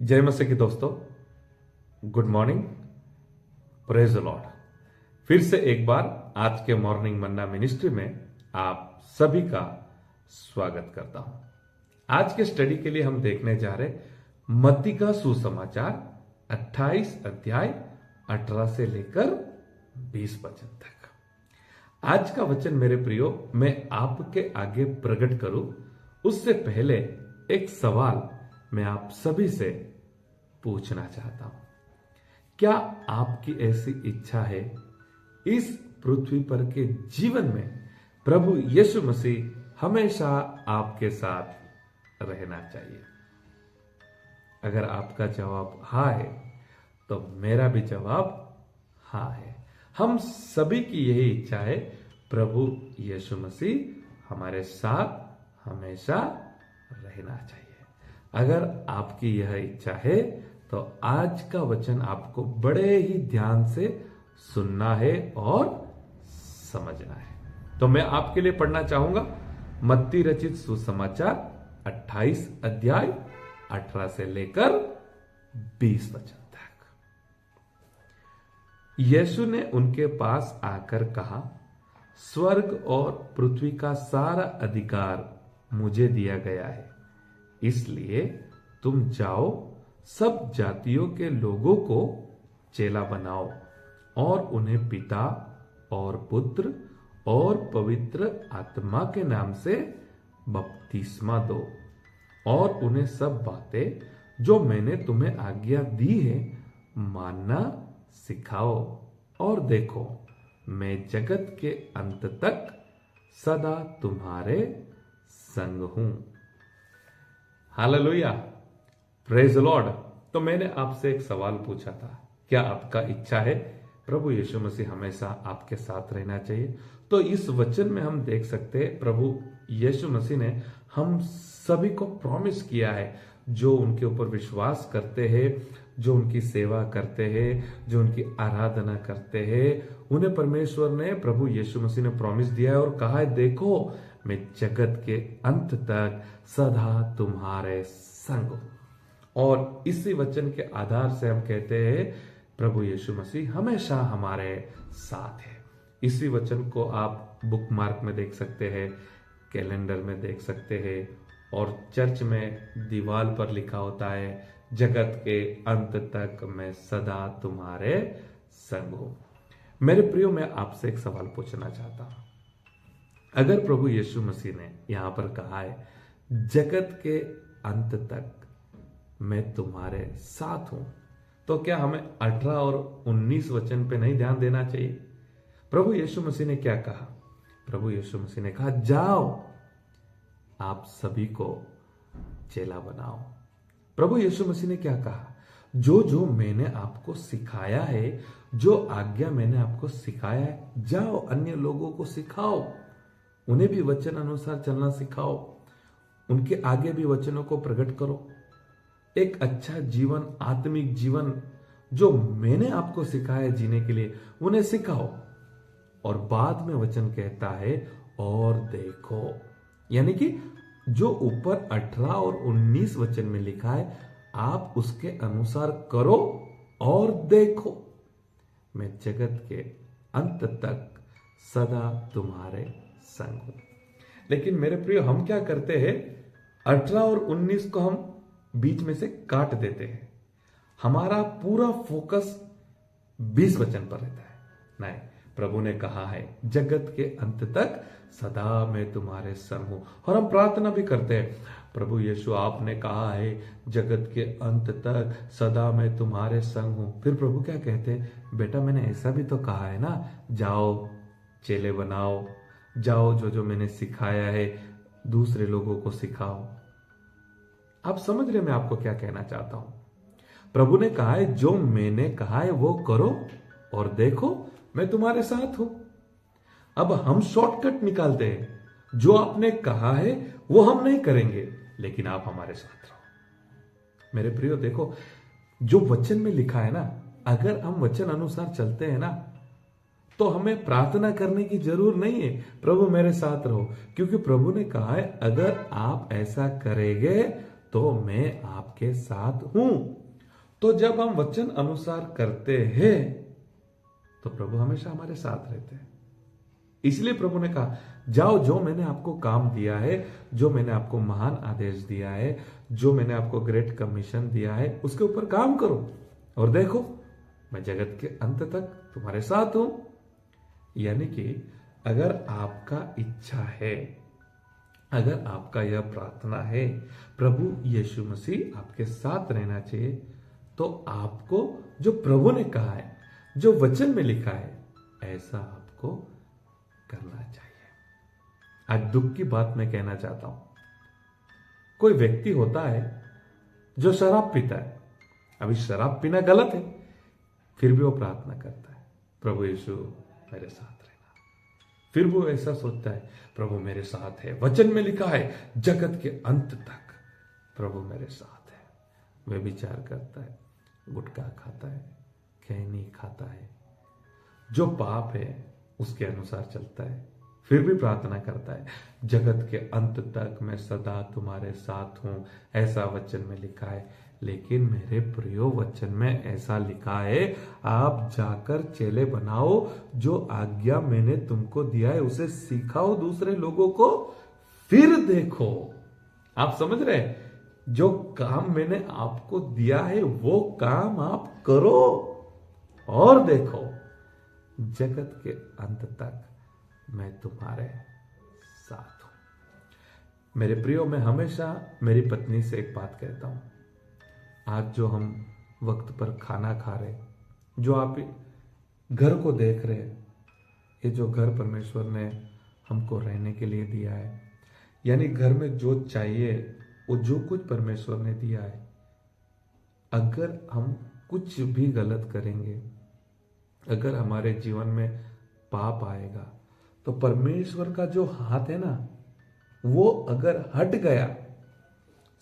जय मसीह की दोस्तों, good morning, praise the Lord. फिर से एक बार आज के मॉर्निंग मन्ना मिनिस्ट्री में आप सभी का स्वागत करता हूं। आज के स्टडी के लिए हम देखने जा रहे मत्ती का सुसमाचार 28 अध्याय 18 से लेकर 20 वचन तक। आज का वचन मेरे प्रियो मैं आपके आगे प्रकट करूं उससे पहले एक सवाल मैं आप सभी से पूछना चाहता हूं। क्या आपकी ऐसी इच्छा है इस पृथ्वी पर के जीवन में प्रभु यीशु मसीह हमेशा आपके साथ रहना चाहिए? अगर आपका जवाब हाँ है तो मेरा भी जवाब हाँ है। हम सभी की यही इच्छा है, प्रभु यीशु मसीह हमारे साथ हमेशा रहना चाहिए। अगर आपकी यह इच्छा है तो आज का वचन आपको बड़े ही ध्यान से सुनना है और समझना है। तो मैं आपके लिए पढ़ना चाहूंगा मत्ती रचित सुसमाचार 28 अध्याय 18 से लेकर 20 वचन तक। यीशु ने उनके पास आकर कहा, स्वर्ग और पृथ्वी का सारा अधिकार मुझे दिया गया है, इसलिए तुम जाओ, सब जातियों के लोगों को चेला बनाओ और उन्हें पिता और पुत्र और पवित्र आत्मा के नाम से बपतिस्मा दो और उन्हें सब बातें जो मैंने तुम्हें आज्ञा दी है मानना सिखाओ। और देखो, मैं जगत के अंत तक सदा तुम्हारे संग हूं। Hallelujah, praise the Lord. तो मैंने आपसे एक सवाल पूछा था, क्या आपका इच्छा है प्रभु यीशु मसीह हमेशा आपके साथ रहना चाहिए? तो इस वचन में हम देख सकते हैं प्रभु यीशु मसीह ने हम सभी को प्रॉमिस किया है, जो उनके ऊपर विश्वास करते हैं, जो उनकी सेवा करते हैं, जो उनकी आराधना करते हैं, उन्हें परमेश्वर ने, प्रभु यीशु मसीह ने प्रॉमिस दिया है और कहा है, देखो मैं जगत के अंत तक सदा तुम्हारे संग हूं। और इसी वचन के आधार से हम कहते हैं प्रभु यीशु मसीह हमेशा हमारे साथ है। इसी वचन को आप बुक मार्क में देख सकते हैं, कैलेंडर में देख सकते हैं, और चर्च में दीवार पर लिखा होता है, जगत के अंत तक मैं सदा तुम्हारे संग हूं। मेरे प्रियो, मैं आपसे एक सवाल पूछना चाहता हूं। अगर प्रभु यीशु मसीह ने यहां पर कहा है जगत के अंत तक मैं तुम्हारे साथ हूं, तो क्या हमें 18 और 19 वचन पे नहीं ध्यान देना चाहिए? प्रभु यीशु मसीह ने क्या कहा? प्रभु यीशु मसीह ने कहा, जाओ आप सभी को चेला बनाओ। प्रभु यीशु मसीह ने क्या कहा? जो जो मैंने आपको सिखाया है, जो आज्ञा मैंने आपको सिखाया है, जाओ अन्य लोगों को सिखाओ, उन्हें भी वचन अनुसार चलना सिखाओ, उनके आगे भी वचनों को प्रकट करो। एक अच्छा जीवन, आत्मिक जीवन जो मैंने आपको सिखाया जीने के लिए, उन्हें सिखाओ। और बाद में वचन कहता है, और देखो, यानी कि जो ऊपर 18 और 19 वचन में लिखा है, आप उसके अनुसार करो और देखो, मैं जगत के अंत तक सदा तुम्हारे संग हूं। लेकिन मेरे प्रियो, हम क्या करते हैं, 18 और 19 को हम बीच में से काट देते हैं। हमारा पूरा फोकस 20 वचन पर रहता है। नहीं, प्रभु ने कहा है जगत के अंत तक सदा मैं तुम्हारे संग हूं। और हम प्रार्थना भी करते हैं, प्रभु यीशु आपने कहा है जगत के अंत तक सदा मैं तुम्हारे संग हूं। फिर प्रभु क्या कहते हैं, बेटा मैंने ऐसा भी तो कहा है ना, जाओ चेले बनाओ, जाओ जो जो मैंने सिखाया है दूसरे लोगों को सिखाओ। आप समझ रहे मैं आपको क्या कहना चाहता हूं? प्रभु ने कहा है जो मैंने कहा है वो करो और देखो मैं तुम्हारे साथ हूं। अब हम शॉर्टकट निकालते हैं, जो आपने कहा है वो हम नहीं करेंगे, लेकिन आप हमारे साथ रहो। मेरे प्रियो देखो, जो वचन में लिखा है ना, अगर हम वचन अनुसार चलते हैं ना, तो हमें प्रार्थना करने की जरूरत नहीं है प्रभु मेरे साथ रहो, क्योंकि प्रभु ने कहा है अगर आप ऐसा करेंगे तो मैं आपके साथ हूं। तो जब हम वचन अनुसार करते हैं तो प्रभु हमेशा हमारे साथ रहते हैं। इसलिए प्रभु ने कहा, जाओ, जो मैंने आपको काम दिया है, जो मैंने आपको महान आदेश दिया है, जो मैंने आपको ग्रेट कमीशन दिया है, उसके ऊपर काम करो और देखो मैं जगत के अंत तक तुम्हारे साथ हूं। यानी कि अगर आपका इच्छा है, अगर आपका यह प्रार्थना है, प्रभु यीशु मसीह आपके साथ रहना चाहिए, तो आपको जो प्रभु ने कहा है, जो वचन में लिखा है, ऐसा आपको करना चाहिए। आज दुख की बात मैं कहना चाहता हूं। कोई व्यक्ति होता है जो शराब पीता है। अभी शराब पीना गलत है, फिर भी वो प्रार्थना करता है, प्रभु यीशु मेरे साथ रहना। फिर वो ऐसा सोचता है, प्रभु मेरे साथ है, वचन में लिखा है जगत के अंत तक प्रभु मेरे साथ है। वह विचार करता है, गुटखा खाता है, खैनी खाता है, जो पाप है उसके अनुसार चलता है, फिर भी प्रार्थना करता है, जगत के अंत तक मैं सदा तुम्हारे साथ हूं, ऐसा वचन में लिखा है। लेकिन मेरे प्रियो, वचन में ऐसा लिखा है, आप जाकर चेले बनाओ, जो आज्ञा मैंने तुमको दिया है उसे सिखाओ दूसरे लोगों को, फिर देखो। आप समझ रहे हैं? जो काम मैंने आपको दिया है वो काम आप करो और देखो, जगत के अंत तक मैं तुम्हारे साथ हूं। मेरे प्रियो, मैं हमेशा मेरी पत्नी से एक बात कहता हूं। आज जो हम वक्त पर खाना खा रहे, जो आप घर को देख रहे हैं, ये जो घर परमेश्वर ने हमको रहने के लिए दिया है, यानी घर में जो चाहिए वो जो कुछ परमेश्वर ने दिया है, अगर हम कुछ भी गलत करेंगे, अगर हमारे जीवन में पाप आएगा, तो परमेश्वर का जो हाथ है ना, वो अगर हट गया,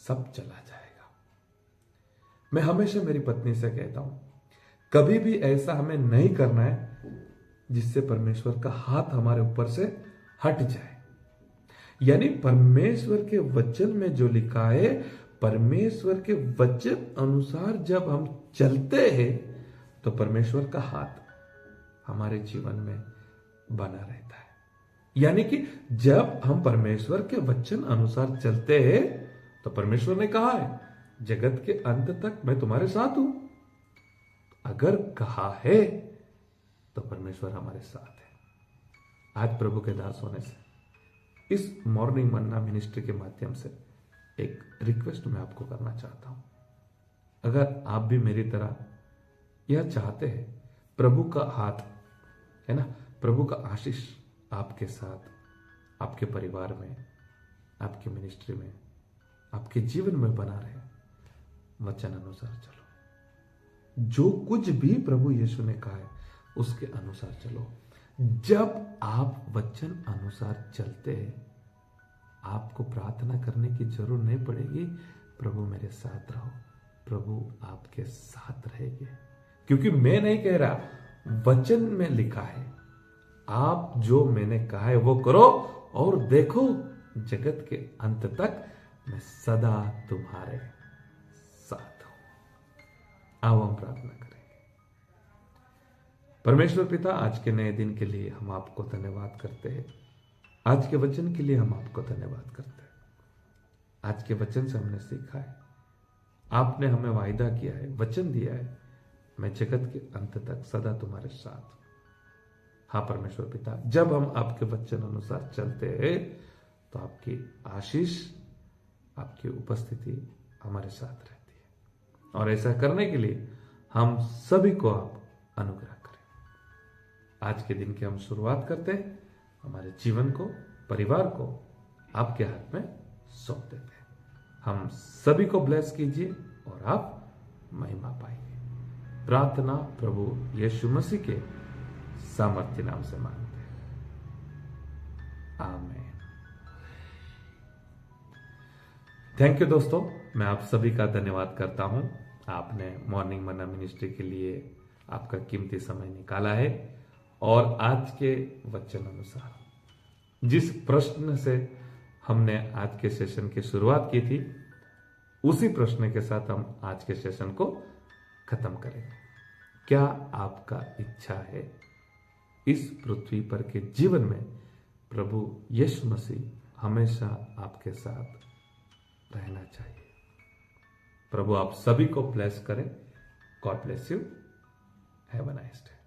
सब चला जाएगा। मैं हमेशा मेरी पत्नी से कहता हूं, कभी भी ऐसा हमें नहीं करना है जिससे परमेश्वर का हाथ हमारे ऊपर से हट जाए। यानी परमेश्वर के वचन में जो लिखा है, परमेश्वर के वचन अनुसार जब हम चलते हैं तो परमेश्वर का हाथ हमारे जीवन में बना रहता है। यानी कि जब हम परमेश्वर के वचन अनुसार चलते हैं तो परमेश्वर ने कहा है, जगत के अंत तक मैं तुम्हारे साथ हूं। अगर कहा है तो परमेश्वर हमारे साथ है। आज प्रभु के दास होने से, इस मॉर्निंग मन्ना मिनिस्ट्री के माध्यम से एक रिक्वेस्ट मैं आपको करना चाहता हूं। अगर आप भी मेरी तरह यह चाहते हैं, प्रभु का हाथ है ना, प्रभु का आशीष आपके साथ, आपके परिवार में, आपके मिनिस्ट्री में, आपके जीवन में बना रहे, वचन अनुसार चलो। जो कुछ भी प्रभु यीशु ने कहा है उसके अनुसार चलो। जब आप वचन अनुसार चलते हैं, आपको प्रार्थना करने की जरूरत नहीं पड़ेगी, प्रभु मेरे साथ रहो, प्रभु आपके साथ रहेंगे। क्योंकि मैं नहीं कह रहा, वचन में लिखा है, आप जो मैंने कहा है वो करो और देखो, जगत के अंत तक मैं सदा तुम्हारे साथ हूं। आओ हम प्रार्थना करेंगे। परमेश्वर पिता, आज के नए दिन के लिए हम आपको धन्यवाद करते हैं। आज के वचन के लिए हम आपको धन्यवाद करते हैं। आज के वचन से हमने सीखा है, आपने हमें वायदा किया है, वचन दिया है, मैं जगत के अंत तक सदा तुम्हारे साथ हूं। हाँ परमेश्वर पिता, जब हम आपके वचन अनुसार चलते हैं तो आपकी आशीष, आपकी उपस्थिति हमारे साथ रहती है। और ऐसा करने के लिए हम सभी को आप अनुग्रह करें। आज के दिन की हम शुरुआत करते हैं, हमारे जीवन को, परिवार को आपके हाथ में सौंप देते हैं। हम सभी को ब्लेस कीजिए और आप महिमा पाइए। प्रार्थना प्रभु यीशु मसीह के सामर्थ्य नाम से मांगते हैं, आमीन। थैंक यू दोस्तों, मैं आप सभी का धन्यवाद करता हूं। आपने मॉर्निंग मन्ना मिनिस्ट्री के लिए आपका कीमती समय निकाला है और आज के वचन अनुसार जिस प्रश्न से हमने आज के सेशन की शुरुआत की थी, उसी प्रश्न के साथ हम आज के सेशन को खत्म करेंगे। क्या आपका इच्छा है इस पृथ्वी पर के जीवन में प्रभु यीशु मसीह हमेशा आपके साथ रहना चाहिए? प्रभु आप सभी को ब्लेस करें। God bless you. Have a nice day.